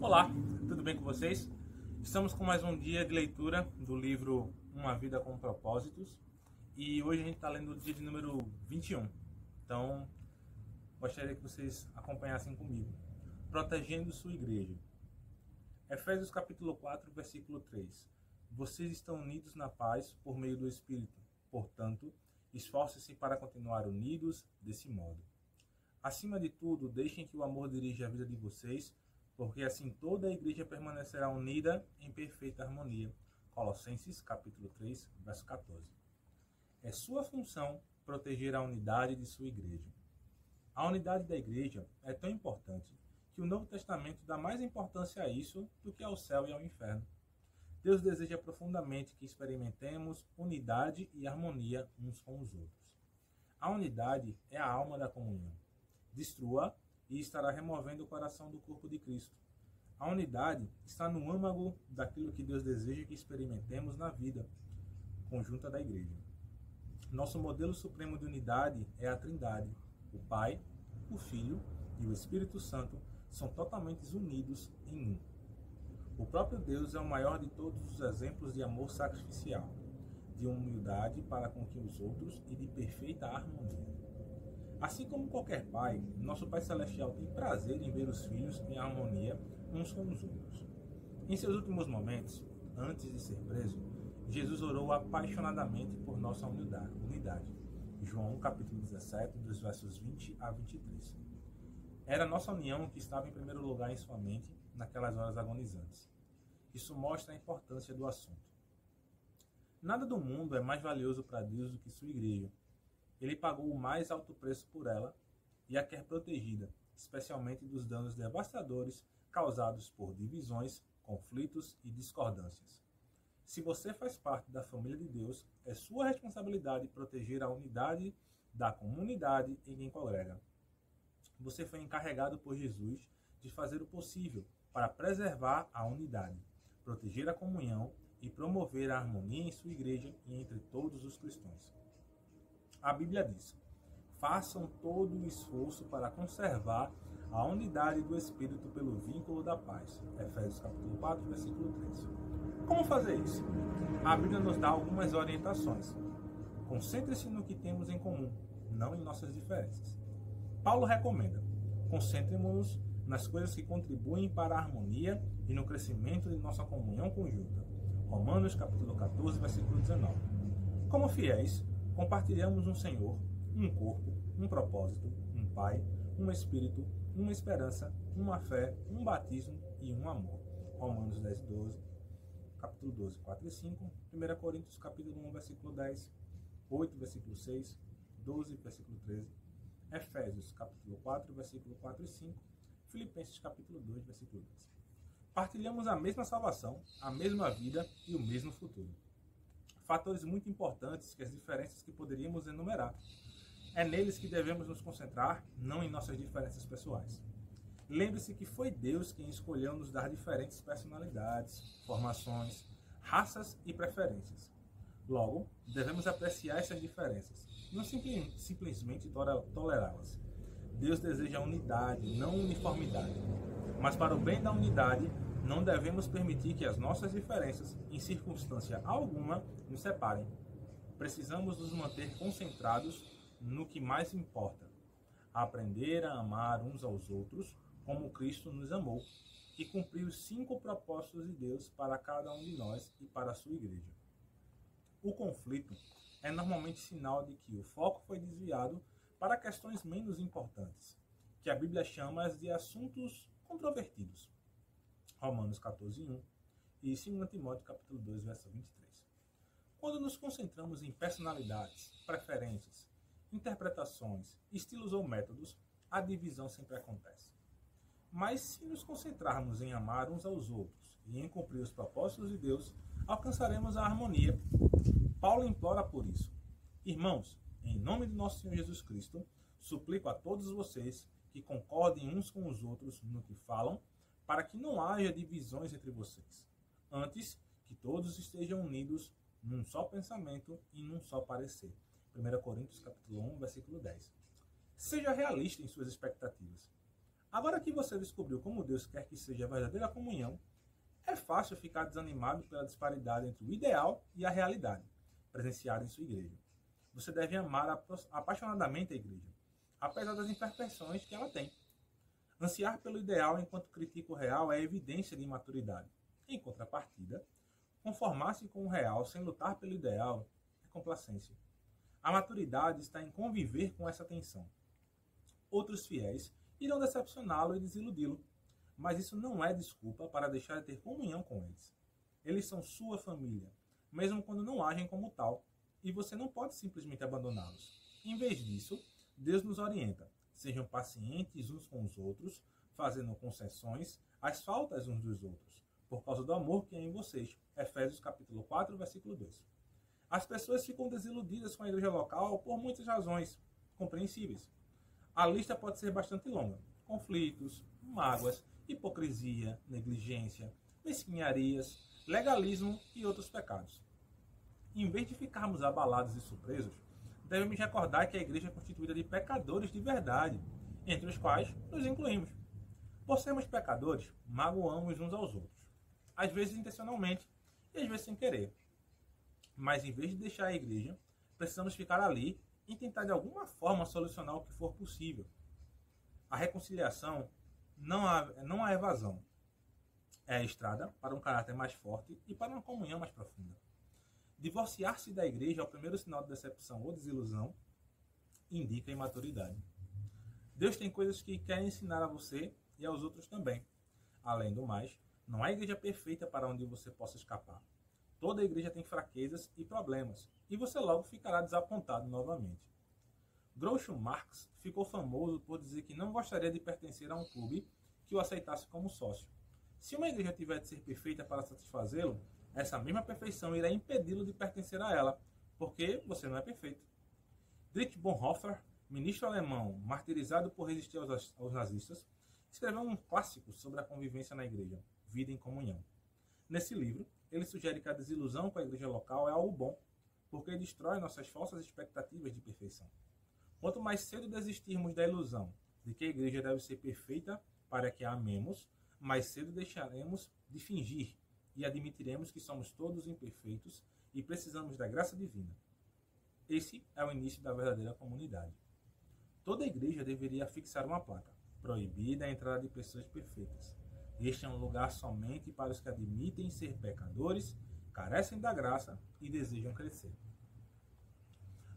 Olá, tudo bem com vocês? Estamos com mais um dia de leitura do livro Uma Vida com Propósitos e hoje a gente está lendo o dia de número 21. Então, gostaria que vocês acompanhassem comigo. Protegendo sua igreja. Efésios capítulo 4, versículo 3. Vocês estão unidos na paz por meio do Espírito. Portanto, esforcem-se para continuar unidos desse modo. Acima de tudo, deixem que o amor dirija a vida de vocês, porque assim toda a igreja permanecerá unida em perfeita harmonia. Colossenses capítulo 3, verso 14. É sua função proteger a unidade de sua igreja. A unidade da igreja é tão importante que o Novo Testamento dá mais importância a isso do que ao céu e ao inferno. Deus deseja profundamente que experimentemos unidade e harmonia uns com os outros. A unidade é a alma da comunhão. Destrua e estará removendo o coração do corpo de Cristo. A unidade está no âmago daquilo que Deus deseja que experimentemos na vida conjunta da igreja. Nosso modelo supremo de unidade é a Trindade. O Pai, o Filho e o Espírito Santo são totalmente unidos em um. O próprio Deus é o maior de todos os exemplos de amor sacrificial, de humildade para com os outros e de perfeita harmonia. Assim como qualquer pai, nosso Pai Celestial tem prazer em ver os filhos em harmonia uns com os outros. Em seus últimos momentos, antes de ser preso, Jesus orou apaixonadamente por nossa unidade. João capítulo 17, dos versos 20 a 23. Era nossa união que estava em primeiro lugar em sua mente naquelas horas agonizantes. Isso mostra a importância do assunto. Nada do mundo é mais valioso para Deus do que sua igreja. Ele pagou o mais alto preço por ela e a quer protegida, especialmente dos danos devastadores causados por divisões, conflitos e discordâncias. Se você faz parte da família de Deus, é sua responsabilidade proteger a unidade da comunidade em quem congrega. Você foi encarregado por Jesus de fazer o possível para preservar a unidade, proteger a comunhão e promover a harmonia em sua igreja e entre todos os cristãos. A Bíblia diz: façam todo o esforço para conservar a unidade do Espírito pelo vínculo da paz. Efésios capítulo 4, versículo 3. Como fazer isso? A Bíblia nos dá algumas orientações. Concentre-se no que temos em comum, não em nossas diferenças. Paulo recomenda: concentremos-nos nas coisas que contribuem para a harmonia e no crescimento de nossa comunhão conjunta. Romanos capítulo 14, versículo 19. Como fiéis, compartilhamos um Senhor, um corpo, um propósito, um Pai, um Espírito, uma esperança, uma fé, um batismo e um amor. Romanos 10, 12, capítulo 12, 4 e 5, 1 Coríntios capítulo 1, versículo 10, 8, versículo 6, 12, versículo 13, Efésios capítulo 4, versículo 4 e 5, Filipenses capítulo 2, versículo 10. Partilhamos a mesma salvação, a mesma vida e o mesmo futuro. Fatores muito importantes que as diferenças que poderíamos enumerar. É neles que devemos nos concentrar, não em nossas diferenças pessoais. Lembre-se que foi Deus quem escolheu nos dar diferentes personalidades, formações, raças e preferências. Logo, devemos apreciar essas diferenças, não simplesmente tolerá-las. Deus deseja unidade, não uniformidade. Mas para o bem da unidade, não devemos permitir que as nossas diferenças, em circunstância alguma, nos separem. Precisamos nos manter concentrados no que mais importa. Aprender a amar uns aos outros como Cristo nos amou e cumprir os 5 propósitos de Deus para cada um de nós e para a sua igreja. O conflito é normalmente sinal de que o foco foi desviado para questões menos importantes, que a Bíblia chama de assuntos controvertidos. Romanos 14, 1 e 2 Timóteo capítulo 2, verso 23. Quando nos concentramos em personalidades, preferências, interpretações, estilos ou métodos, a divisão sempre acontece. Mas se nos concentrarmos em amar uns aos outros e em cumprir os propósitos de Deus, alcançaremos a harmonia. Paulo implora por isso. Irmãos, em nome de nosso Senhor Jesus Cristo, suplico a todos vocês que concordem uns com os outros no que falam, para que não haja divisões entre vocês. Antes, que todos estejam unidos num só pensamento e num só parecer. 1 Coríntios capítulo 1, versículo 10. Seja realista em suas expectativas. Agora que você descobriu como Deus quer que seja a verdadeira comunhão, é fácil ficar desanimado pela disparidade entre o ideal e a realidade presenciada em sua igreja. Você deve amar apaixonadamente a igreja, apesar das imperfeições que ela tem. Ansiar pelo ideal enquanto critica o real é evidência de imaturidade. Em contrapartida, conformar-se com o real sem lutar pelo ideal é complacência. A maturidade está em conviver com essa tensão. Outros fiéis irão decepcioná-lo e desiludi-lo, mas isso não é desculpa para deixar de ter comunhão com eles. Eles são sua família, mesmo quando não agem como tal, e você não pode simplesmente abandoná-los. Em vez disso, Deus nos orienta. Sejam pacientes uns com os outros, fazendo concessões às faltas uns dos outros, por causa do amor que é em vocês. Efésios capítulo 4, versículo 2. As pessoas ficam desiludidas com a igreja local por muitas razões compreensíveis. A lista pode ser bastante longa. Conflitos, mágoas, hipocrisia, negligência, mesquinharias, legalismo e outros pecados. Em vez de ficarmos abalados e surpresos, devemos recordar que a igreja é constituída de pecadores de verdade, entre os quais nos incluímos. Por sermos pecadores, magoamos uns aos outros, às vezes intencionalmente e às vezes sem querer. Mas em vez de deixar a igreja, precisamos ficar ali e tentar de alguma forma solucionar o que for possível. A reconciliação não há evasão. É a estrada para um caráter mais forte e para uma comunhão mais profunda. Divorciar-se da igreja ao primeiro sinal de decepção ou desilusão indica imaturidade. Deus tem coisas que quer ensinar a você e aos outros também. Além do mais, não há igreja perfeita para onde você possa escapar. Toda igreja tem fraquezas e problemas, e você logo ficará desapontado novamente. Groucho Marx ficou famoso por dizer que não gostaria de pertencer a um clube que o aceitasse como sócio. Se uma igreja tiver de ser perfeita para satisfazê-lo, essa mesma perfeição irá impedi-lo de pertencer a ela, porque você não é perfeito. Dietrich Bonhoeffer, ministro alemão martirizado por resistir aos nazistas, escreveu um clássico sobre a convivência na igreja, Vida em Comunhão. Nesse livro, ele sugere que a desilusão com a igreja local é algo bom, porque destrói nossas falsas expectativas de perfeição. Quanto mais cedo desistirmos da ilusão de que a igreja deve ser perfeita para que a amemos, mais cedo deixaremos de fingir e admitiremos que somos todos imperfeitos e precisamos da graça divina. Esse é o início da verdadeira comunidade. Toda igreja deveria fixar uma placa: proibida a entrada de pessoas perfeitas. Este é um lugar somente para os que admitem ser pecadores, carecem da graça e desejam crescer.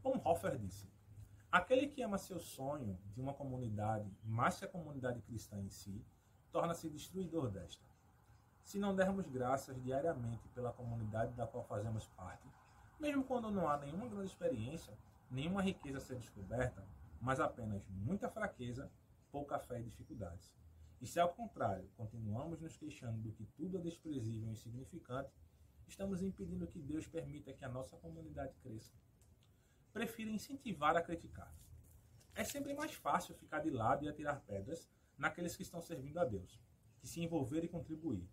Bonhoeffer disse: aquele que ama seu sonho de uma comunidade mais que a comunidade cristã em si, torna-se destruidor desta. Se não dermos graças diariamente pela comunidade da qual fazemos parte, mesmo quando não há nenhuma grande experiência, nenhuma riqueza a ser descoberta, mas apenas muita fraqueza, pouca fé e dificuldades. E se ao contrário, continuamos nos queixando do que tudo é desprezível e insignificante, estamos impedindo que Deus permita que a nossa comunidade cresça. Prefiro incentivar a criticar. É sempre mais fácil ficar de lado e atirar pedras naqueles que estão servindo a Deus, que se envolver e contribuir.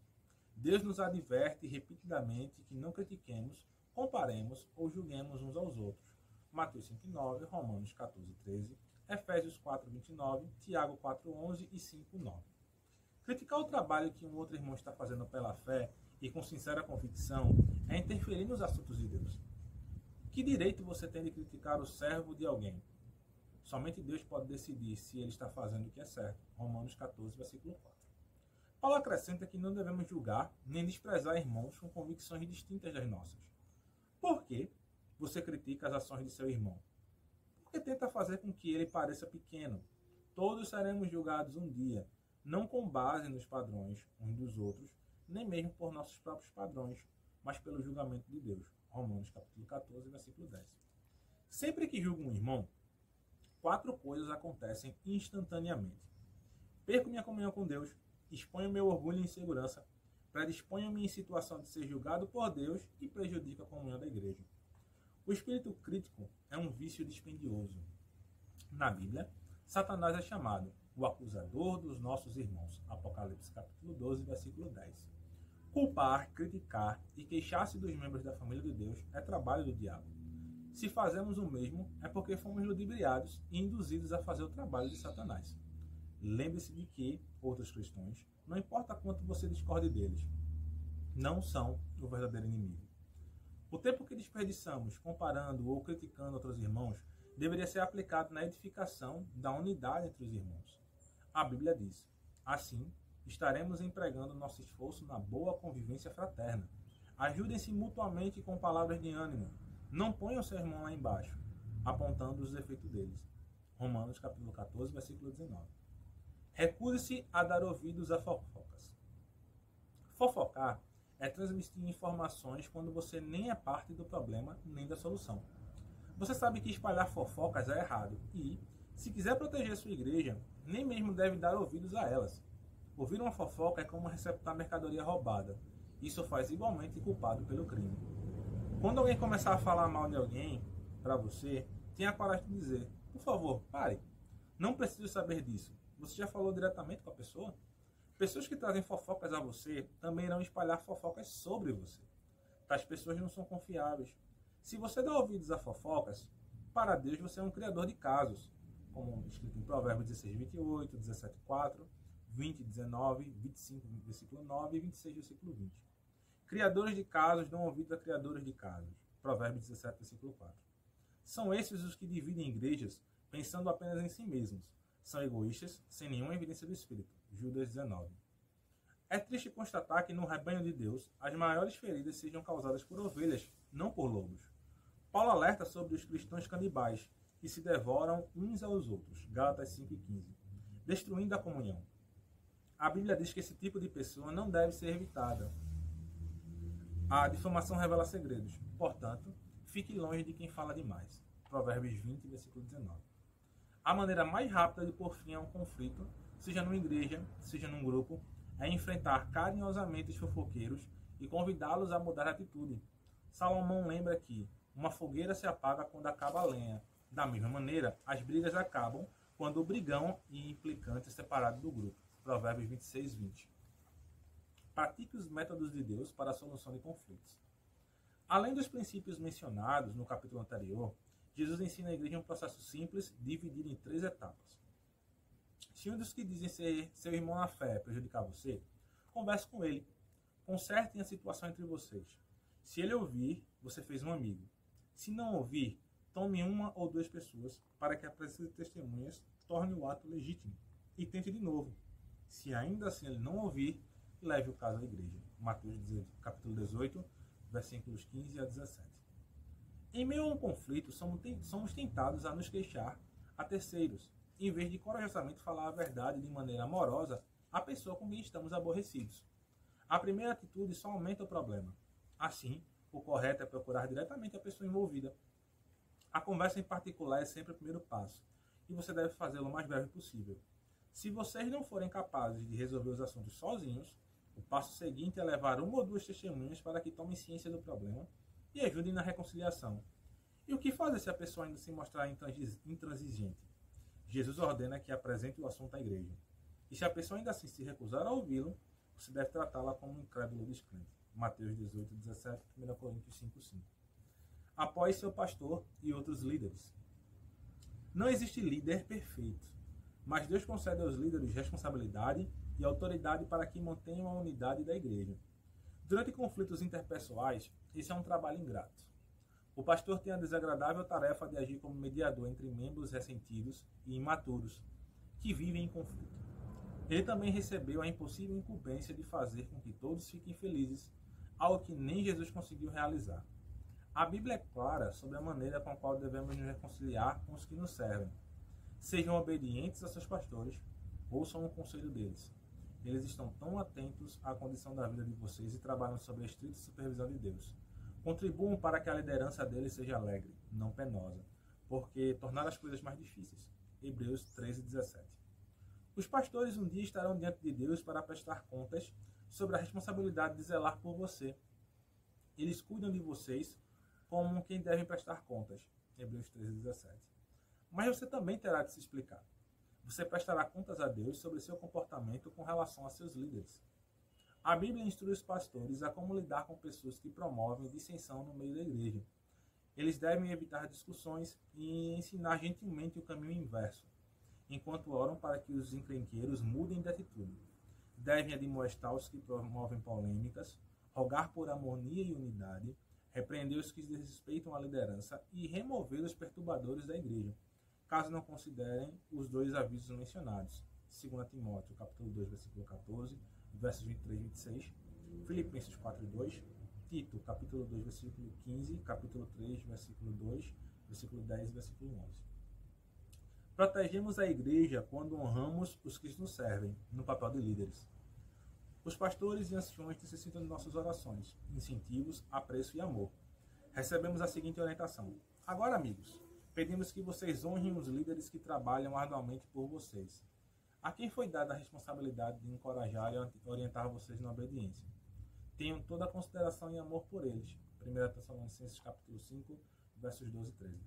Deus nos adverte repetidamente que não critiquemos, comparemos ou julguemos uns aos outros. Mateus 5,9, Romanos 14,13, Efésios 4,29, Tiago 4,11 e 5,9. Criticar o trabalho que um outro irmão está fazendo pela fé e com sincera convicção é interferir nos assuntos de Deus. Que direito você tem de criticar o servo de alguém? Somente Deus pode decidir se ele está fazendo o que é certo. Romanos 14, versículo 4. Paulo acrescenta que não devemos julgar nem desprezar irmãos com convicções distintas das nossas. Por que você critica as ações de seu irmão? Porque tenta fazer com que ele pareça pequeno. Todos seremos julgados um dia, não com base nos padrões uns dos outros, nem mesmo por nossos próprios padrões, mas pelo julgamento de Deus. Romanos capítulo 14, versículo 10. Sempre que julgo um irmão, 4 coisas acontecem instantaneamente. Perco minha comunhão com Deus, exponho meu orgulho e insegurança, predisponho-me em situação de ser julgado por Deus e prejudico a comunhão da igreja. O espírito crítico é um vício dispendioso. Na Bíblia, Satanás é chamado o acusador dos nossos irmãos. Apocalipse capítulo 12, versículo 10. Culpar, criticar e queixar-se dos membros da família de Deus é trabalho do diabo. Se fazemos o mesmo, é porque fomos ludibriados e induzidos a fazer o trabalho de Satanás. Lembre-se de que outros cristãos, não importa quanto você discorde deles, não são o verdadeiro inimigo. O tempo que desperdiçamos comparando ou criticando outros irmãos deveria ser aplicado na edificação da unidade entre os irmãos. A Bíblia diz: assim, estaremos empregando nosso esforço na boa convivência fraterna. Ajudem-se mutuamente com palavras de ânimo. Não ponham seu irmão lá embaixo, apontando os defeitos deles. Romanos capítulo 14, versículo 19. Recuse-se a dar ouvidos a fofocas. Fofocar é transmitir informações quando você nem é parte do problema nem da solução. Você sabe que espalhar fofocas é errado e, se quiser proteger sua igreja, nem mesmo deve dar ouvidos a elas. Ouvir uma fofoca é como receptar mercadoria roubada. Isso faz igualmente culpado pelo crime. Quando alguém começar a falar mal de alguém para você, tenha a coragem de dizer: por favor, pare. Não preciso saber disso. Você já falou diretamente com a pessoa? Pessoas que trazem fofocas a você também irão espalhar fofocas sobre você. Tais pessoas não são confiáveis. Se você dá ouvidos a fofocas, para Deus você é um criador de casos, como escrito em Provérbios 16, 28, 17, 4, 20, 19, 25, versículo 9 e 26, versículo 20. Criadores de casos dão ouvidos a criadores de casos. Provérbios 17, versículo 4. São esses os que dividem igrejas pensando apenas em si mesmos. São egoístas, sem nenhuma evidência do Espírito. Judas 19. É triste constatar que no rebanho de Deus, as maiores feridas sejam causadas por ovelhas, não por lobos. Paulo alerta sobre os cristãos canibais, que se devoram uns aos outros. Gálatas 5:15. Destruindo a comunhão. A Bíblia diz que esse tipo de pessoa não deve ser evitada. A difamação revela segredos. Portanto, fique longe de quem fala demais. Provérbios 20, versículo 19. A maneira mais rápida de pôr fim a um conflito, seja numa igreja, seja num grupo, é enfrentar carinhosamente os fofoqueiros e convidá-los a mudar a atitude. Salomão lembra que uma fogueira se apaga quando acaba a lenha. Da mesma maneira, as brigas acabam quando o brigão e implicante é separado do grupo. Provérbios 26, 20. Pratique os métodos de Deus para a solução de conflitos. Além dos princípios mencionados no capítulo anterior, Jesus ensina a igreja um processo simples, dividido em 3 etapas. Se um dos que dizem ser seu irmão na fé prejudicar você, converse com ele. Consertem a situação entre vocês. Se ele ouvir, você fez um amigo. Se não ouvir, tome 1 ou 2 pessoas para que a presença de testemunhas torne o ato legítimo. E tente de novo. Se ainda assim ele não ouvir, leve o caso à igreja. Mateus capítulo 18, versículos 15 a 17. Em meio a um conflito, somos tentados a nos queixar a terceiros, em vez de corajosamente falar a verdade de maneira amorosa à pessoa com quem estamos aborrecidos. A primeira atitude só aumenta o problema. Assim, o correto é procurar diretamente a pessoa envolvida. A conversa em particular é sempre o primeiro passo, e você deve fazê-lo o mais breve possível. Se vocês não forem capazes de resolver os assuntos sozinhos, o passo seguinte é levar 1 ou 2 testemunhas para que tomem ciência do problema e ajudem na reconciliação. E o que fazer se a pessoa ainda se mostrar intransigente? Jesus ordena que apresente o assunto à igreja. E se a pessoa ainda assim se recusar a ouvi-lo, você deve tratá-la como um incrédulo descrente. Mateus 18, 17, 1 Coríntios 5, 5. Apoie seu pastor e outros líderes. Não existe líder perfeito, mas Deus concede aos líderes responsabilidade e autoridade para que mantenham a unidade da igreja. Durante conflitos interpessoais, esse é um trabalho ingrato. O pastor tem a desagradável tarefa de agir como mediador entre membros ressentidos e imaturos que vivem em conflito. Ele também recebeu a impossível incumbência de fazer com que todos fiquem felizes, algo que nem Jesus conseguiu realizar. A Bíblia é clara sobre a maneira com a qual devemos nos reconciliar com os que nos servem. Sejam obedientes a seus pastores, ouçam o conselho deles. Eles estão tão atentos à condição da vida de vocês e trabalham sob a estrita supervisão de Deus. Contribuam para que a liderança deles seja alegre, não penosa, porque tornar as coisas mais difíceis. Hebreus 13:17. Os pastores um dia estarão diante de Deus para prestar contas sobre a responsabilidade de zelar por você. Eles cuidam de vocês como quem devem prestar contas. Hebreus 13:17. Mas você também terá de se explicar. Você prestará contas a Deus sobre seu comportamento com relação a seus líderes. A Bíblia instrui os pastores a como lidar com pessoas que promovem dissensão no meio da igreja. Eles devem evitar discussões e ensinar gentilmente o caminho inverso. enquanto oram para que os encrenqueiros mudem de atitude. Devem admoestar os que promovem polêmicas, rogar por harmonia e unidade, repreender os que desrespeitam a liderança e remover os perturbadores da igreja, caso não considerem os dois avisos mencionados. 2 Timóteo, capítulo 2, versículo 14, versos 23 e 26, Filipenses 4 e 2, Tito, capítulo 2, versículo 15, capítulo 3, versículo 2, versículo 10 e versículo 11. Protegemos a igreja quando honramos os que nos servem, no papel de líderes. Os pastores e anciões necessitam de nossas orações, incentivos, apreço e amor. Recebemos a seguinte orientação. Agora, amigos, pedimos que vocês honrem os líderes que trabalham arduamente por vocês. A quem foi dada a responsabilidade de encorajar e orientar vocês na obediência? Tenham toda a consideração e amor por eles. 1 Tessalonicenses capítulo 5, versos 12 e 13.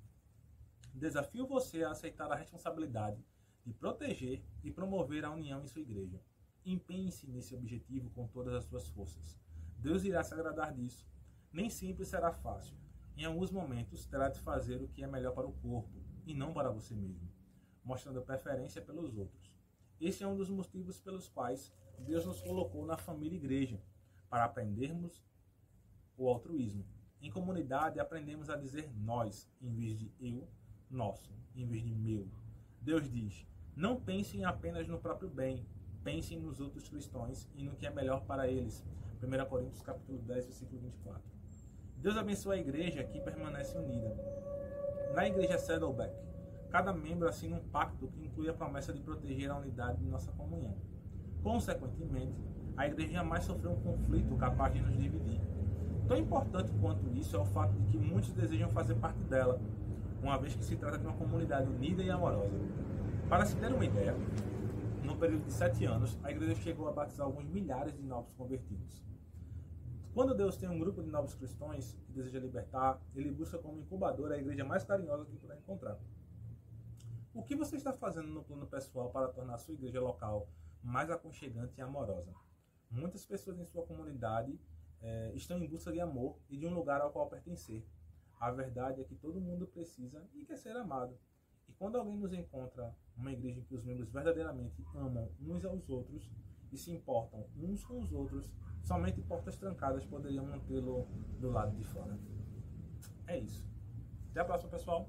Desafio você a aceitar a responsabilidade de proteger e promover a união em sua igreja. Empenhe-se nesse objetivo com todas as suas forças. Deus irá se agradar disso. Nem sempre será fácil. Em alguns momentos, terá de fazer o que é melhor para o corpo, e não para você mesmo, mostrando preferência pelos outros. Esse é um dos motivos pelos quais Deus nos colocou na família igreja, para aprendermos o altruísmo. Em comunidade, aprendemos a dizer nós, em vez de eu, nosso, em vez de meu. Deus diz, não pensem apenas no próprio bem, pensem nos outros cristãos e no que é melhor para eles. 1 Coríntios capítulo 10, versículo 24. Deus abençoa a igreja que permanece unida. Na igreja Saddleback, cada membro assina um pacto que inclui a promessa de proteger a unidade de nossa comunhão. Consequentemente, a igreja jamais sofreu um conflito capaz de nos dividir. Tão importante quanto isso é o fato de que muitos desejam fazer parte dela, uma vez que se trata de uma comunidade unida e amorosa. Para se ter uma ideia, no período de 7 anos, a igreja chegou a batizar alguns milhares de novos convertidos. Quando Deus tem um grupo de novos cristãos que deseja libertar, Ele busca como incubadora a igreja mais carinhosa que puder encontrar. O que você está fazendo no plano pessoal para tornar a sua igreja local mais aconchegante e amorosa? Muitas pessoas em sua comunidade estão em busca de amor e de um lugar ao qual pertencer. A verdade é que todo mundo precisa e quer ser amado. E quando alguém nos encontra uma igreja em que os membros verdadeiramente amam uns aos outros e se importam uns com os outros, somente portas trancadas poderiam mantê-lo do lado de fora. É isso. Até a próxima, pessoal.